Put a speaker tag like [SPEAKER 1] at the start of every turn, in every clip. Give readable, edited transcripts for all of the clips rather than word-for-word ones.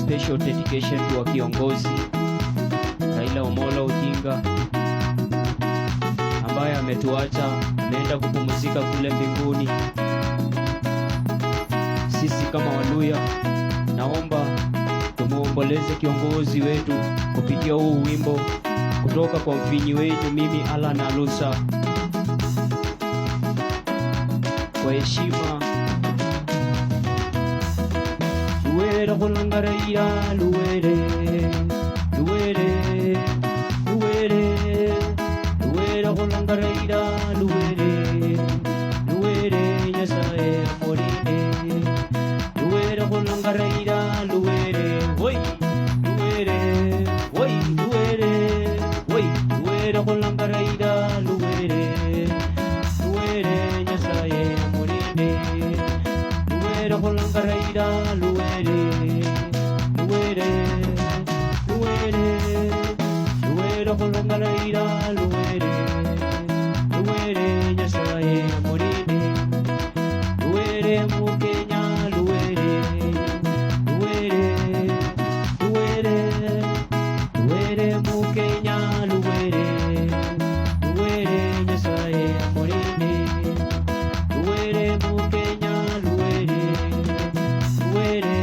[SPEAKER 1] special dedication kwa kiongozi Raila Amolo Odinga ambaye ametuacha, ameenda kupumzika kule mbinguni. Sisi kama Waluya, naomba tumuomboleze kiongozi wetu kupitia huu wimbo kutoka kwa mfinyi wetu mimi Alan Alusa. Kwa heshima, Luwere kulanga Raila, Luwere, Luwere, Luwere, Luwere kulanga Raila, Luwere, Luwere Nyasaye amorinde, Luwere kulanga Raila, Luwere, oi, Luwere, oi, Luwere, oi, Luwere kulanga Raila, Luwere, Luwere Nyasaye amorinde, Luwere kulanga Raila, Luwere, Luwere, Luwere, Luwere kulanga Raila, Luwere, Luwere Nyasaye amorinde, Luwere Mukenya, Luwere, Luwere, Luwere, Luwere Mukenya, Luwere, Luwere Nyasaye amorinde, Luwere Mukenya, Luwere, Luwere,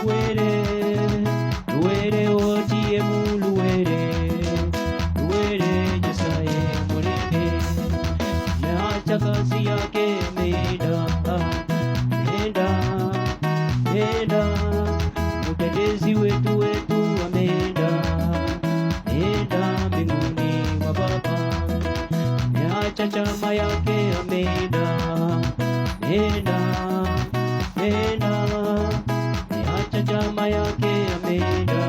[SPEAKER 1] Luwere, Luwere ODM, Luwere, Luwere Nyasaye amorinde. Meacha kazi yake ameenda, ameenda, mtetezi wetu ameenda, mbinguni mwa Baba. Meacha chama yake ameenda, meacha chama yake ameenda,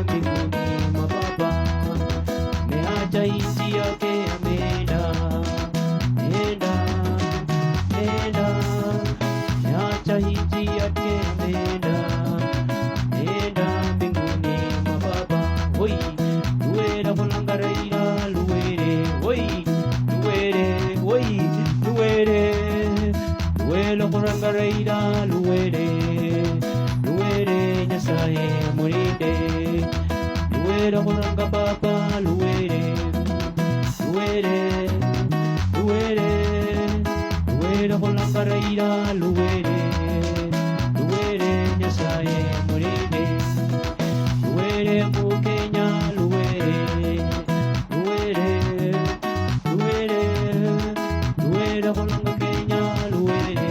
[SPEAKER 1] mbinguni mwa Baba. Meacha nchi yake ameenda, meacha nchi yake ameenda, mbinguni mwa Baba. Oi, Luwere kulanga Raila, Luwere, oi, Luwere, oi, Luwere, Luwere kulanga Raila, Luwere, Luwere Nyasaye amorinde, Luwere kulanga Baba, Luwere, Luwere, Luwere, Luwere kulanga Raila, Luwere, Luwere Nyasaye amorinde, Luwere Mukenya, Luwere, Luwere, Luwere, Luwere kulanga Kenya, Luwere,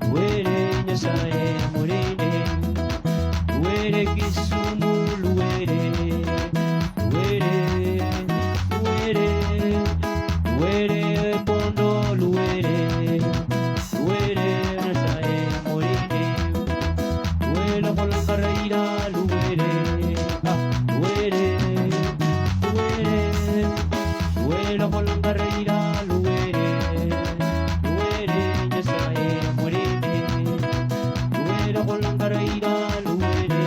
[SPEAKER 1] Luwere Nyasaye amorinde, Luwere Kisumu, Luwere, Luwere, Luwere, Luwere Bondo, Luwere, Luwere Nyasaye amorinde, Luwere kulanga Raila, Luwere, Luwere, Luwere, Luwere kulanga Raila, Luwere, Luwere Nyasaye amorinde, Luwere kulanga Raila, Luwere,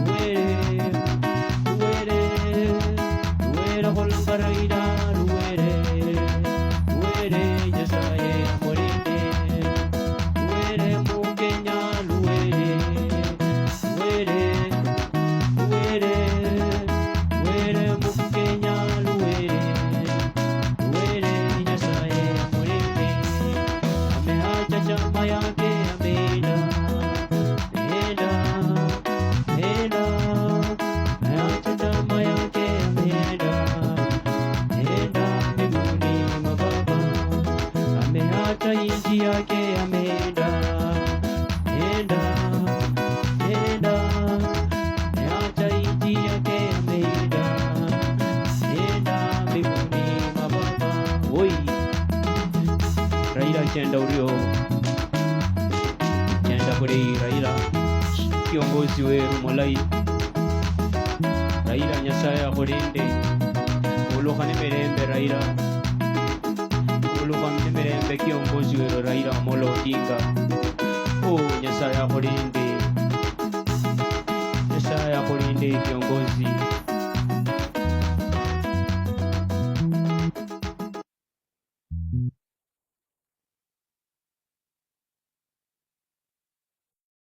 [SPEAKER 1] Luwere, Luwere, Luwere kulanga Raila, Luwere, Luwere Nyasaye amorinde, Luwere Mukenya, Luwere, Luwere, Luwere, Luwere Mukenya, Luwere, Luwere Nyasaye amorinde. Ameacha chama yake ameenda, ameacha chama yake ameenda, mbinguni mwa Baba. Ameacha nchi yake ameenda, ameacha nchi yake ameenda, mbinguni mwa Baba. Oi, Raila chenda urio, chenda kuri Raila kiongozi weru mulai, Raila Nyasaye akurinde, ulukhane mirembe Raila, ulukhane mirembe kiongozi weru Raila Amolo Odinga. Oh, Nyasaye akurinde, Nyasaye akurinde kiongozi.